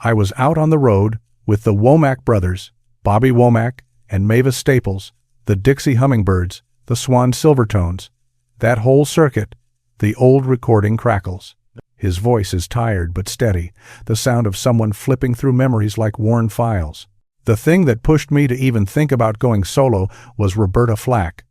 I was out on the road with the Womack brothers, Bobby Womack and Mavis Staples, the Dixie Hummingbirds, the Swan Silvertones. That whole circuit, the old recording crackles. His voice is tired but steady, the sound of someone flipping through memories like worn files. The thing that pushed me to even think about going solo was Roberta Flack.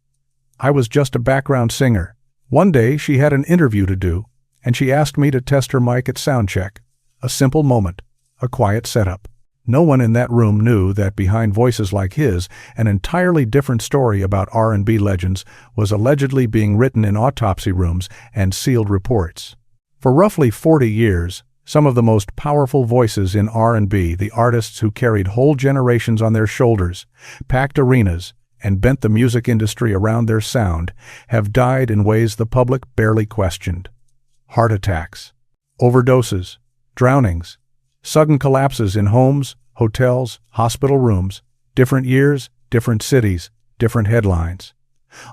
I was just a background singer. One day she had an interview to do, and she asked me to test her mic at soundcheck. A simple moment, a quiet setup. No one in that room knew that behind voices like his, an entirely different story about R&B legends was allegedly being written in autopsy rooms and sealed reports. For roughly 40 years, some of the most powerful voices in R&B, the artists who carried whole generations on their shoulders, packed arenas, and bent the music industry around their sound, have died in ways the public barely questioned. Heart attacks, overdoses, drownings, sudden collapses in homes, hotels, hospital rooms, different years, different cities, different headlines.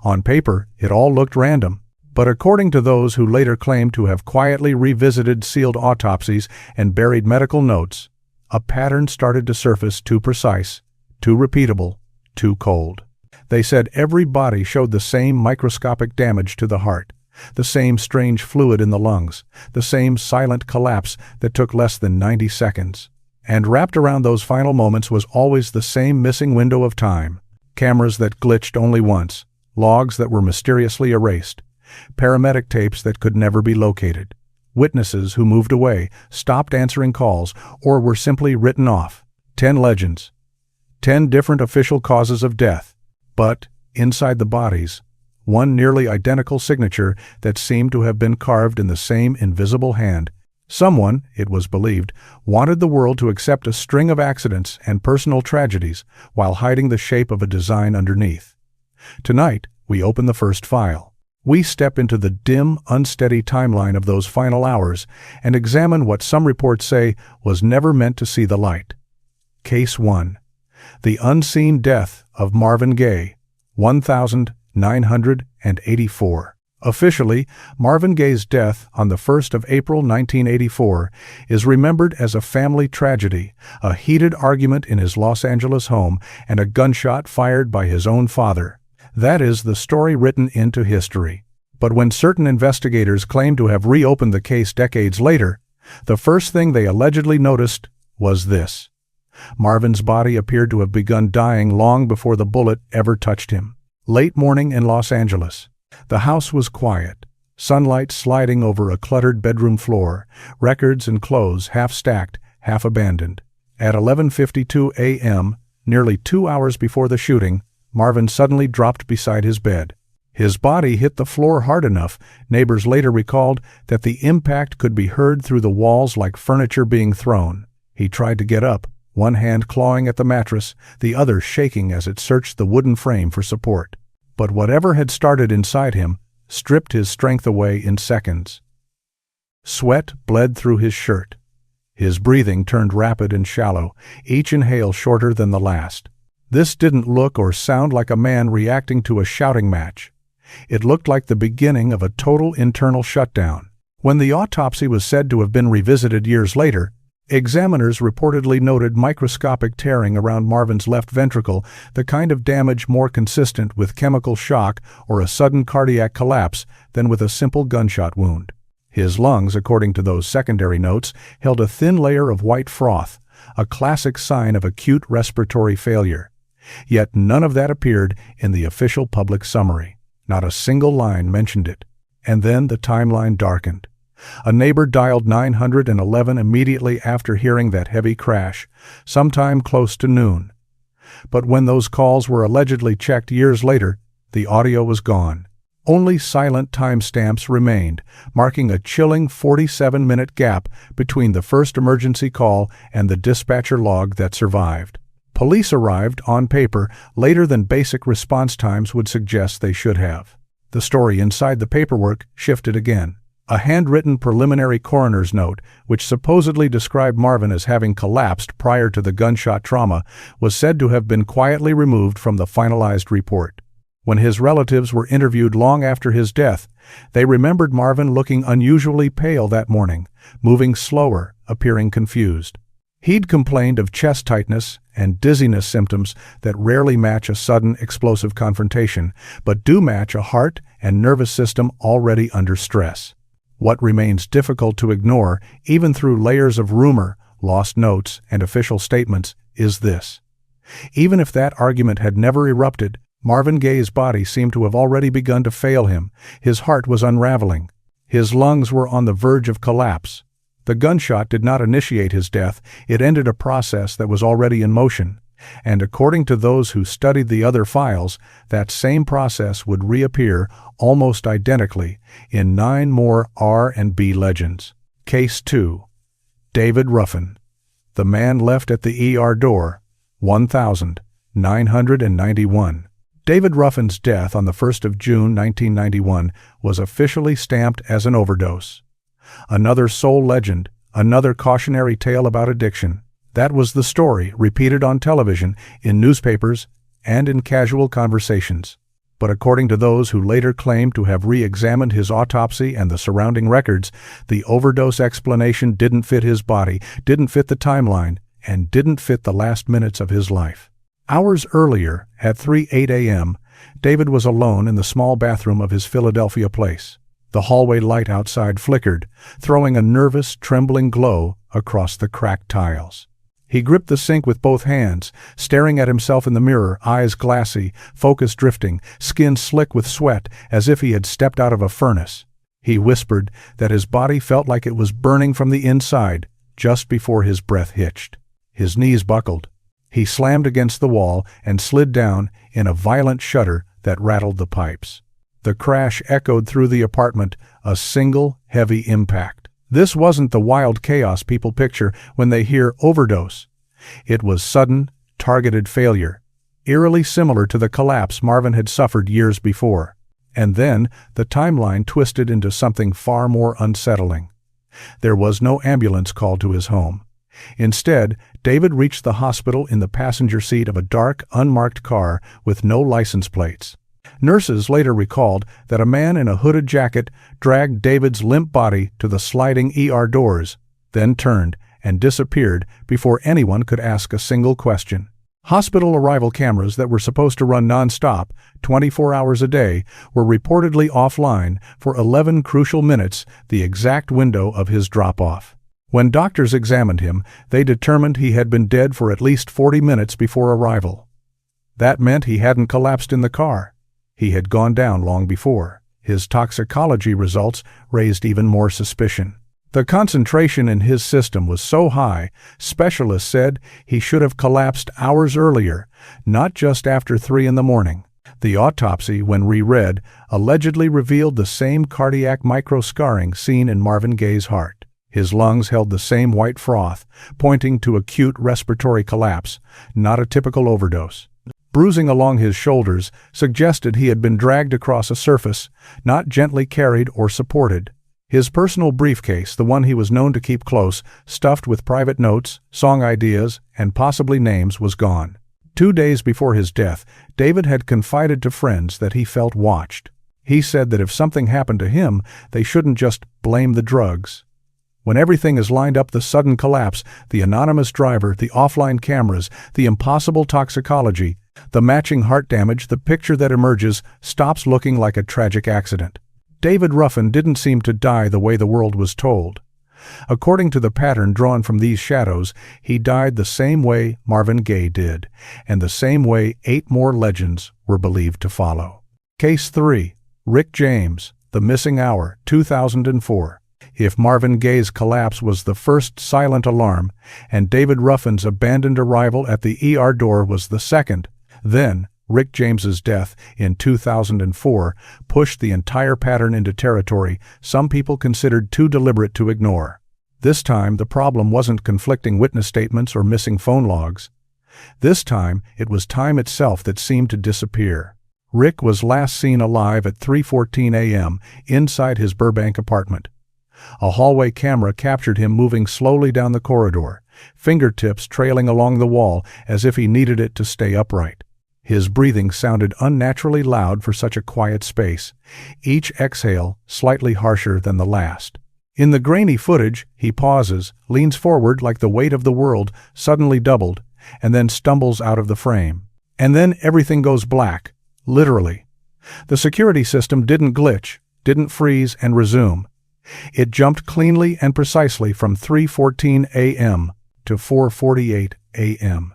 On paper, it all looked random, but according to those who later claimed to have quietly revisited sealed autopsies and buried medical notes, a pattern started to surface too precise, too repeatable, too cold. They said every body showed the same microscopic damage to the heart, the same strange fluid in the lungs, the same silent collapse that took less than 90 seconds. And wrapped around those final moments was always the same missing window of time. Cameras that glitched only once, logs that were mysteriously erased, paramedic tapes that could never be located, witnesses who moved away, stopped answering calls, or were simply written off. 10 legends. 10 different official causes of death. But, inside the bodies, one nearly identical signature that seemed to have been carved in the same invisible hand. Someone, it was believed, wanted the world to accept a string of accidents and personal tragedies while hiding the shape of a design underneath. Tonight, we open the first file. We step into the dim, unsteady timeline of those final hours and examine what some reports say was never meant to see the light. Case 1. The unseen death of Marvin Gaye, 1984. Officially, Marvin Gaye's death on the 1st of April 1984 is remembered as a family tragedy, a heated argument in his Los Angeles home, and a gunshot fired by his own father. That is the story written into history. But when certain investigators claim to have reopened the case decades later, the first thing they allegedly noticed was this. Marvin's body appeared to have begun dying long before the bullet ever touched him. Late morning in Los Angeles. The house was quiet, sunlight sliding over a cluttered bedroom floor, records and clothes half stacked, half abandoned. At 11:52 a.m., nearly 2 hours before the shooting, Marvin suddenly dropped beside his bed. His body hit the floor hard enough, neighbors later recalled, that the impact could be heard through the walls like furniture being thrown. He tried to get up, one hand clawing at the mattress, the other shaking as it searched the wooden frame for support. But whatever had started inside him stripped his strength away in seconds. Sweat bled through his shirt. His breathing turned rapid and shallow, each inhale shorter than the last. This didn't look or sound like a man reacting to a shouting match. It looked like the beginning of a total internal shutdown. When the autopsy was said to have been revisited years later, examiners reportedly noted microscopic tearing around Marvin's left ventricle, the kind of damage more consistent with chemical shock or a sudden cardiac collapse than with a simple gunshot wound. His lungs, according to those secondary notes, held a thin layer of white froth, a classic sign of acute respiratory failure. Yet none of that appeared in the official public summary. Not a single line mentioned it. And then the timeline darkened. A neighbor dialed 911 immediately after hearing that heavy crash, sometime close to noon. But when those calls were allegedly checked years later, the audio was gone. Only silent timestamps remained, marking a chilling 47-minute gap between the first emergency call and the dispatcher log that survived. Police arrived, on paper, later than basic response times would suggest they should have. The story inside the paperwork shifted again. A handwritten preliminary coroner's note, which supposedly described Marvin as having collapsed prior to the gunshot trauma, was said to have been quietly removed from the finalized report. When his relatives were interviewed long after his death, they remembered Marvin looking unusually pale that morning, moving slower, appearing confused. He'd complained of chest tightness and dizziness symptoms that rarely match a sudden explosive confrontation, but do match a heart and nervous system already under stress. What remains difficult to ignore, even through layers of rumor, lost notes, and official statements, is this. Even if that argument had never erupted, Marvin Gaye's body seemed to have already begun to fail him. His heart was unraveling. His lungs were on the verge of collapse. The gunshot did not initiate his death, it ended a process that was already in motion. And according to those who studied the other files, that same process would reappear almost identically in 9 more R&B legends. Case 2. David Ruffin. The man left at the ER door, 1991. David Ruffin's death on the 1st of June 1991 was officially stamped as an overdose. Another soul legend, another cautionary tale about addiction. That was the story, repeated on television, in newspapers, and in casual conversations. But according to those who later claimed to have re-examined his autopsy and the surrounding records, the overdose explanation didn't fit his body, didn't fit the timeline, and didn't fit the last minutes of his life. Hours earlier, at 3:08 a.m., David was alone in the small bathroom of his Philadelphia place. The hallway light outside flickered, throwing a nervous, trembling glow across the cracked tiles. He gripped the sink with both hands, staring at himself in the mirror, eyes glassy, focus drifting, skin slick with sweat, as if he had stepped out of a furnace. He whispered that his body felt like it was burning from the inside just before his breath hitched. His knees buckled. He slammed against the wall and slid down in a violent shudder that rattled the pipes. The crash echoed through the apartment, a single, heavy impact. This wasn't the wild chaos people picture when they hear overdose. It was sudden, targeted failure, eerily similar to the collapse Marvin had suffered years before. And then, the timeline twisted into something far more unsettling. There was no ambulance called to his home. Instead, David reached the hospital in the passenger seat of a dark, unmarked car with no license plates. Nurses later recalled that a man in a hooded jacket dragged David's limp body to the sliding ER doors, then turned and disappeared before anyone could ask a single question. Hospital arrival cameras that were supposed to run nonstop, 24 hours a day, were reportedly offline for 11 crucial minutes, the exact window of his drop-off. When doctors examined him, they determined he had been dead for at least 40 minutes before arrival. That meant he hadn't collapsed in the car. He had gone down long before. His toxicology results raised even more suspicion. The concentration in his system was so high, specialists said he should have collapsed hours earlier, not just after 3 in the morning. The autopsy, when reread, allegedly revealed the same cardiac microscarring seen in Marvin Gaye's heart. His lungs held the same white froth, pointing to acute respiratory collapse, not a typical overdose. Bruising along his shoulders suggested he had been dragged across a surface, not gently carried or supported. His personal briefcase, the one he was known to keep close, stuffed with private notes, song ideas, and possibly names, was gone. 2 days before his death, David had confided to friends that he felt watched. He said that if something happened to him, they shouldn't just blame the drugs. When everything is lined up, the sudden collapse, the anonymous driver, the offline cameras, the impossible toxicology, the matching heart damage, the picture that emerges stops looking like a tragic accident. David Ruffin didn't seem to die the way the world was told. According to the pattern drawn from these shadows, he died the same way Marvin Gaye did, and the same way 8 more legends were believed to follow. Case 3. Rick James, The Missing Hour, 2004. If Marvin Gaye's collapse was the first silent alarm, and David Ruffin's abandoned arrival at the ER door was the second, then Rick James's death in 2004 pushed the entire pattern into territory some people considered too deliberate to ignore. This time, the problem wasn't conflicting witness statements or missing phone logs. This time, it was time itself that seemed to disappear. Rick was last seen alive at 3:14 a.m. inside his Burbank apartment. A hallway camera captured him moving slowly down the corridor, fingertips trailing along the wall as if he needed it to stay upright. His breathing sounded unnaturally loud for such a quiet space, each exhale slightly harsher than the last. In the grainy footage, he pauses, leans forward like the weight of the world suddenly doubled, and then stumbles out of the frame. And then everything goes black, literally. The security system didn't glitch, didn't freeze and resume. It jumped cleanly and precisely from 3:14 a.m. to 4:48 a.m.,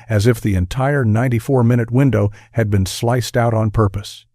as if the entire 94-minute window had been sliced out on purpose.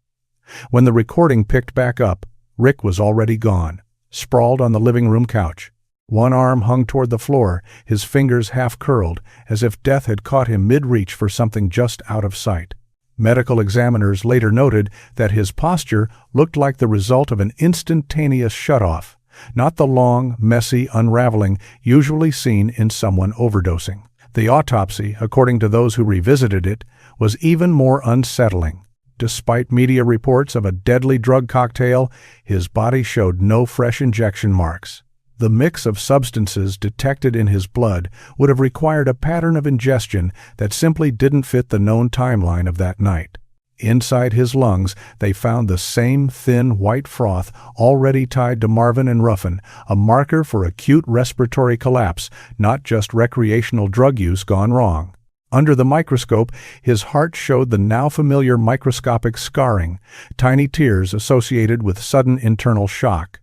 When the recording picked back up, Rick was already gone, sprawled on the living room couch. One arm hung toward the floor, his fingers half curled, as if death had caught him mid-reach for something just out of sight. Medical examiners later noted that his posture looked like the result of an instantaneous shutoff, not the long, messy unraveling usually seen in someone overdosing. The autopsy, according to those who revisited it, was even more unsettling. Despite media reports of a deadly drug cocktail, his body showed no fresh injection marks. The mix of substances detected in his blood would have required a pattern of ingestion that simply didn't fit the known timeline of that night. Inside his lungs, they found the same thin white froth already tied to Marvin and Ruffin, a marker for acute respiratory collapse, not just recreational drug use gone wrong. Under the microscope, his heart showed the now familiar microscopic scarring, tiny tears associated with sudden internal shock.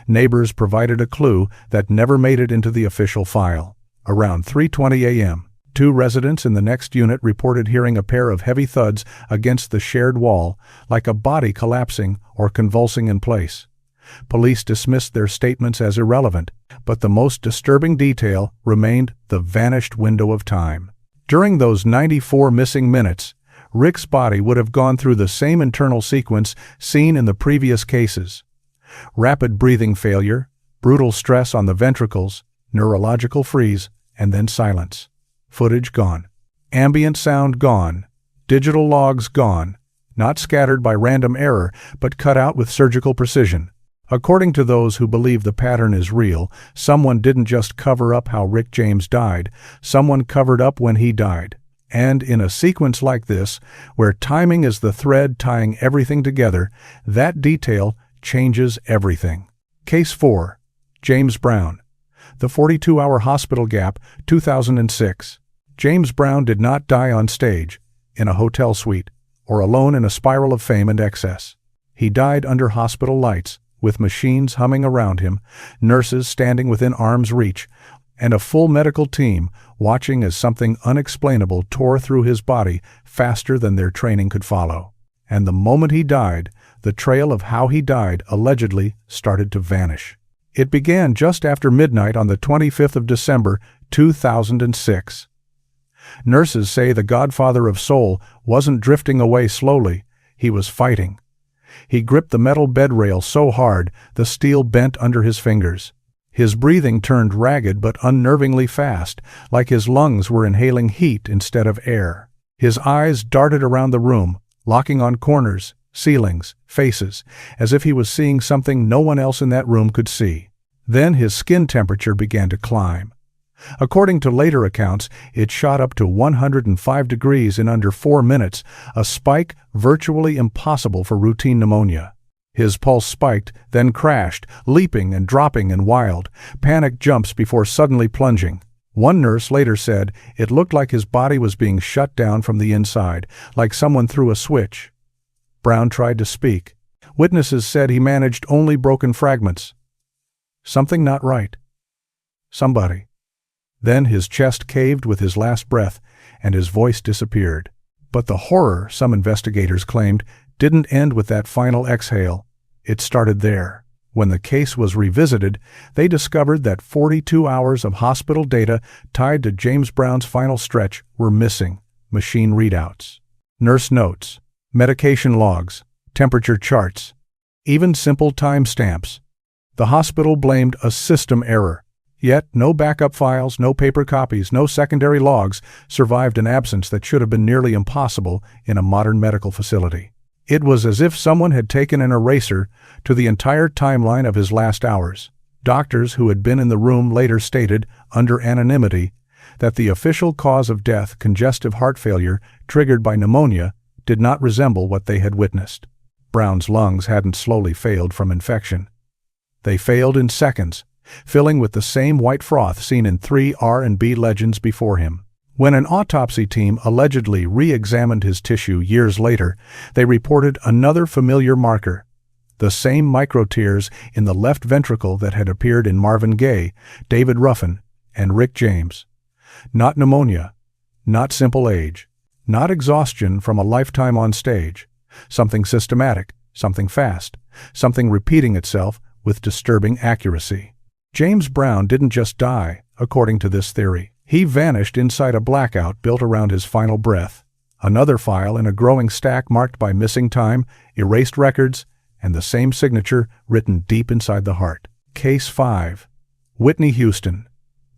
Neighbors provided a clue that never made it into the official file. Around 3:20 a.m., 2 residents in the next unit reported hearing a pair of heavy thuds against the shared wall, like a body collapsing or convulsing in place. Police dismissed their statements as irrelevant, but the most disturbing detail remained the vanished window of time. During those 94 missing minutes, Rick's body would have gone through the same internal sequence seen in the previous cases. Rapid breathing failure, brutal stress on the ventricles, neurological freeze, and then silence. Footage gone. Ambient sound gone. Digital logs gone. Not scattered by random error, but cut out with surgical precision. According to those who believe the pattern is real, someone didn't just cover up how Rick James died, someone covered up when he died. And in a sequence like this, where timing is the thread tying everything together, that detail changes everything. Case 4. James Brown. The 42-hour hospital gap, 2006. James Brown did not die on stage, in a hotel suite, or alone in a spiral of fame and excess. He died under hospital lights, with machines humming around him, nurses standing within arm's reach, and a full medical team watching as something unexplainable tore through his body faster than their training could follow. And the moment he died, the trail of how he died allegedly started to vanish. It began just after midnight on the 25th of December, 2006. Nurses say the godfather of soul wasn't drifting away slowly, he was fighting. He gripped the metal bed rail so hard the steel bent under his fingers. His breathing turned ragged but unnervingly fast, like his lungs were inhaling heat instead of air. His eyes darted around the room, locking on corners, ceilings, faces, as if he was seeing something no one else in that room could see. Then his skin temperature began to climb. According to later accounts, it shot up to 105 degrees in under 4 minutes, a spike virtually impossible for routine pneumonia. His pulse spiked, then crashed, leaping and dropping in wild, panic jumps before suddenly plunging. One nurse later said it looked like his body was being shut down from the inside, like someone threw a switch. Brown tried to speak. Witnesses said he managed only broken fragments. Something not right. Somebody. Then his chest caved with his last breath, and his voice disappeared. But the horror, some investigators claimed, didn't end with that final exhale. It started there. When the case was revisited, they discovered that 42 hours of hospital data tied to James Brown's final stretch were missing. Machine readouts, nurse notes, medication logs, temperature charts, even simple timestamps. The hospital blamed a system error. Yet no backup files, no paper copies, no secondary logs survived an absence that should have been nearly impossible in a modern medical facility. It was as if someone had taken an eraser to the entire timeline of his last hours. Doctors who had been in the room later stated, under anonymity, that the official cause of death, congestive heart failure triggered by pneumonia, did not resemble what they had witnessed. Brown's lungs hadn't slowly failed from infection. They failed in seconds, filling with the same white froth seen in 3 R&B legends before him. When an autopsy team allegedly re-examined his tissue years later, they reported another familiar marker, the same microtears in the left ventricle that had appeared in Marvin Gaye, David Ruffin, and Rick James. Not pneumonia, not simple age, not exhaustion from a lifetime on stage. Something systematic, something fast, something repeating itself with disturbing accuracy. James Brown didn't just die, according to this theory. He vanished inside a blackout built around his final breath. Another file in a growing stack marked by missing time, erased records, and the same signature written deep inside the heart. Case 5. Whitney Houston.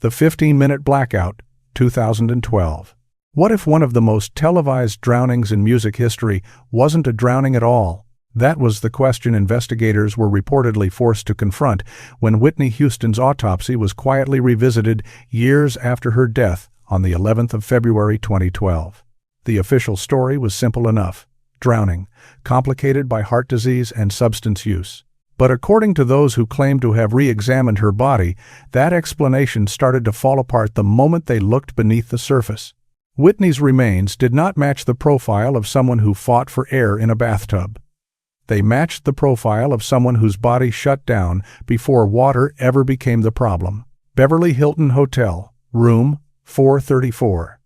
The 15-minute blackout, 2012. What if one of the most televised drownings in music history wasn't a drowning at all? That was the question investigators were reportedly forced to confront when Whitney Houston's autopsy was quietly revisited years after her death on the 11th of February 2012. The official story was simple enough: drowning, complicated by heart disease and substance use. But according to those who claimed to have re-examined her body, that explanation started to fall apart the moment they looked beneath the surface. Whitney's remains did not match the profile of someone who fought for air in a bathtub. They matched the profile of someone whose body shut down before water ever became the problem. Beverly Hilton Hotel, room 434,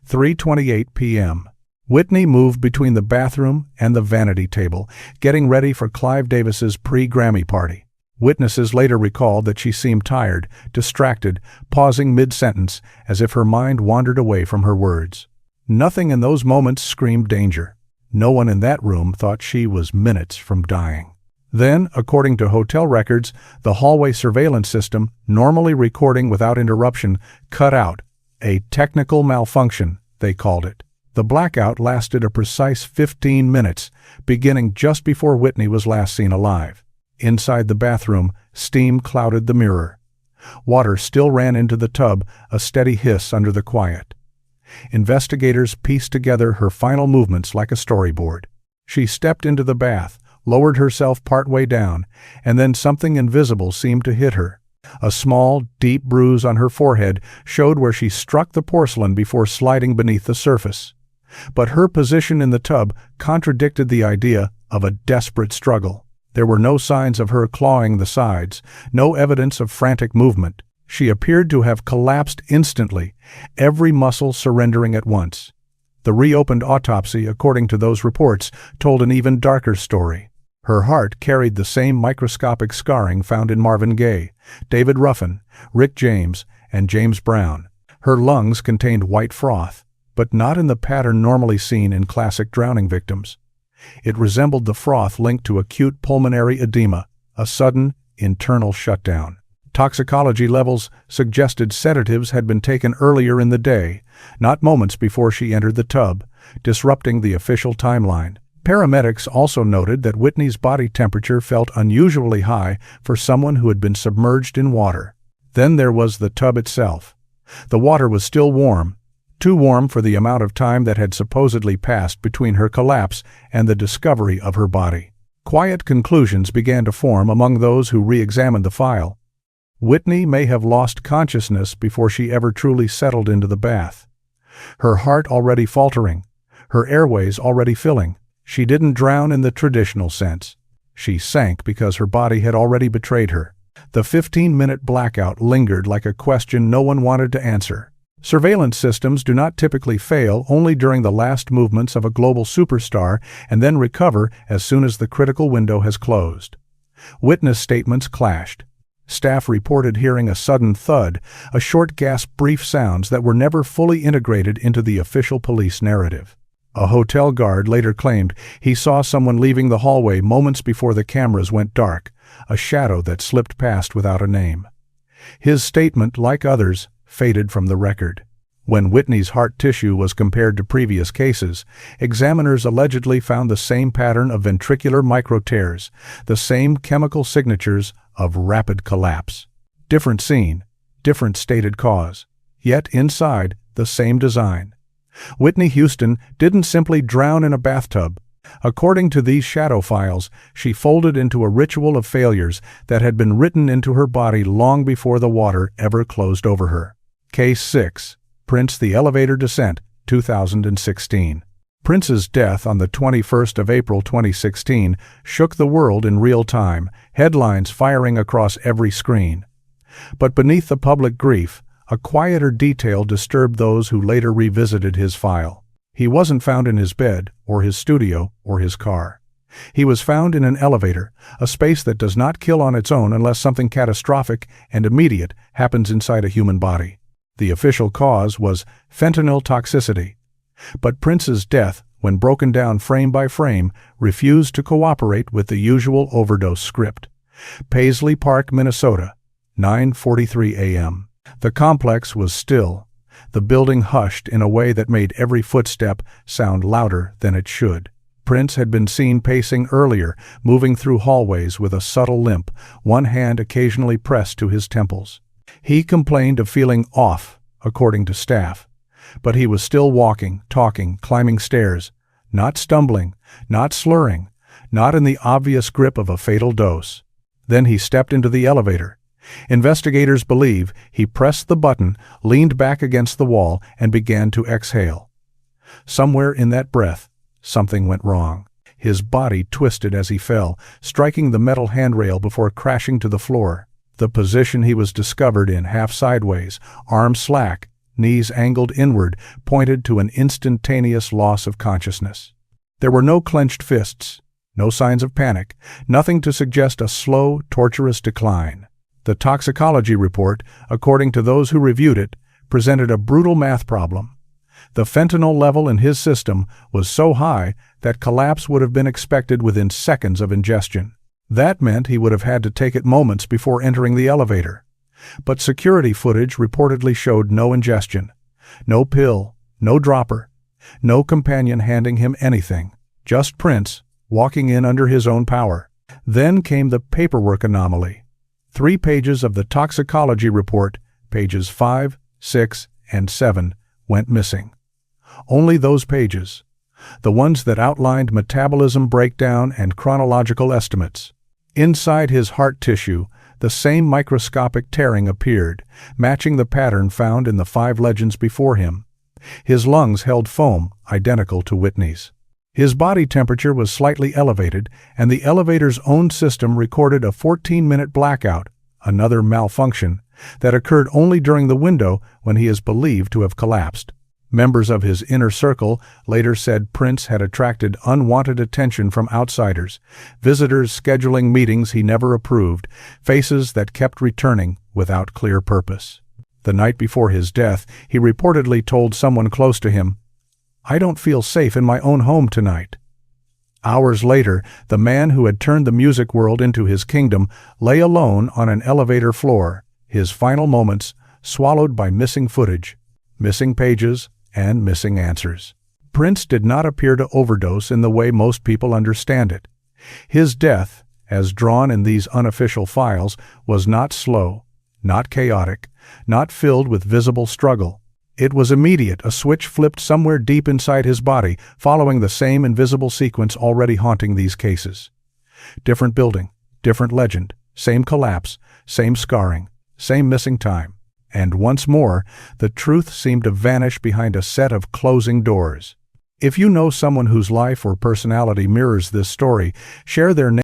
3:28 p.m. Whitney moved between the bathroom and the vanity table, getting ready for Clive Davis's pre-Grammy party. Witnesses later recalled that she seemed tired, distracted, pausing mid-sentence as if her mind wandered away from her words. Nothing in those moments screamed danger. No one in that room thought she was minutes from dying. Then, according to hotel records, the hallway surveillance system, normally recording without interruption, cut out. A technical malfunction, they called it. The blackout lasted a precise 15 minutes, beginning just before Whitney was last seen alive. Inside the bathroom, steam clouded the mirror. Water still ran into the tub, a steady hiss under the quiet. Investigators pieced together her final movements like a storyboard. She stepped into the bath, lowered herself partway down, and then something invisible seemed to hit her. A small, deep bruise on her forehead showed where she struck the porcelain before sliding beneath the surface. But her position in the tub contradicted the idea of a desperate struggle. There were no signs of her clawing the sides, no evidence of frantic movement. She appeared to have collapsed instantly, every muscle surrendering at once. The reopened autopsy, according to those reports, told an even darker story. Her heart carried the same microscopic scarring found in Marvin Gaye, David Ruffin, Rick James, and James Brown. Her lungs contained white froth, but not in the pattern normally seen in classic drowning victims. It resembled the froth linked to acute pulmonary edema, a sudden, internal shutdown. Toxicology levels suggested sedatives had been taken earlier in the day, not moments before she entered the tub, disrupting the official timeline. Paramedics also noted that Whitney's body temperature felt unusually high for someone who had been submerged in water. Then there was the tub itself. The water was still warm, too warm for the amount of time that had supposedly passed between her collapse and the discovery of her body. Quiet conclusions began to form among those who re-examined the file. Whitney may have lost consciousness before she ever truly settled into the bath. Her heart already faltering, her airways already filling. She didn't drown in the traditional sense. She sank because her body had already betrayed her. The 15-minute blackout lingered like a question no one wanted to answer. Surveillance systems do not typically fail only during the last movements of a global superstar and then recover as soon as the critical window has closed. Witness statements clashed. Staff reported hearing a sudden thud, a short gasp, brief sounds that were never fully integrated into the official police narrative. A hotel guard later claimed he saw someone leaving the hallway moments before the cameras went dark, a shadow that slipped past without a name. His statement, like others, faded from the record. When Whitney's heart tissue was compared to previous cases, examiners allegedly found the same pattern of ventricular microtears, the same chemical signatures of rapid collapse. Different scene, different stated cause, yet inside the same design. Whitney Houston didn't simply drown in a bathtub. According to these shadow files, she folded into a ritual of failures that had been written into her body long before the water ever closed over her. Case 6. Prince: The Elevator Descent, 2016. Prince's death on the 21st of April 2016 shook the world in real time, headlines firing across every screen. But beneath the public grief, a quieter detail disturbed those who later revisited his file. He wasn't found in his bed, or his studio, or his car. He was found in an elevator, a space that does not kill on its own unless something catastrophic and immediate happens inside a human body. The official cause was fentanyl toxicity. But Prince's death, when broken down frame by frame, refused to cooperate with the usual overdose script. Paisley Park, Minnesota, 9:43 a.m. The complex was still. The building hushed in a way that made every footstep sound louder than it should. Prince had been seen pacing earlier, moving through hallways with a subtle limp, one hand occasionally pressed to his temples. He complained of feeling off, according to staff. But he was still walking, talking, climbing stairs, not stumbling, not slurring, not in the obvious grip of a fatal dose. Then he stepped into the elevator. Investigators believe he pressed the button, leaned back against the wall, and began to exhale. Somewhere in that breath, something went wrong. His body twisted as he fell, striking the metal handrail before crashing to the floor. The position he was discovered in, half sideways, arms slack, knees angled inward, pointed to an instantaneous loss of consciousness. There were no clenched fists, no signs of panic, nothing to suggest a slow, torturous decline. The toxicology report, according to those who reviewed it, presented a brutal math problem. The fentanyl level in his system was so high that collapse would have been expected within seconds of ingestion. That meant he would have had to take it moments before entering the elevator. But security footage reportedly showed no ingestion, no pill, no dropper, no companion handing him anything, just Prince, walking in under his own power. Then came the paperwork anomaly. 3 pages of the toxicology report, pages 5, 6, and 7, went missing. Only those pages, the ones that outlined metabolism breakdown and chronological estimates. Inside his heart tissue, the same microscopic tearing appeared, matching the pattern found in the 5 legends before him. His lungs held foam, identical to Whitney's. His body temperature was slightly elevated, and the elevator's own system recorded a 14-minute blackout, another malfunction, that occurred only during the window when he is believed to have collapsed. Members of his inner circle later said Prince had attracted unwanted attention from outsiders, visitors scheduling meetings he never approved, faces that kept returning without clear purpose. The night before his death, he reportedly told someone close to him, "I don't feel safe in my own home tonight." Hours later, the man who had turned the music world into his kingdom lay alone on an elevator floor, his final moments swallowed by missing footage, missing pages, and missing answers. Prince did not appear to overdose in the way most people understand it. His death, as drawn in these unofficial files, was not slow, not chaotic, not filled with visible struggle. It was immediate, a switch flipped somewhere deep inside his body, following the same invisible sequence already haunting these cases. Different building, different legend, same collapse, same scarring, same missing time. And once more, the truth seemed to vanish behind a set of closing doors. If you know someone whose life or personality mirrors this story, share their name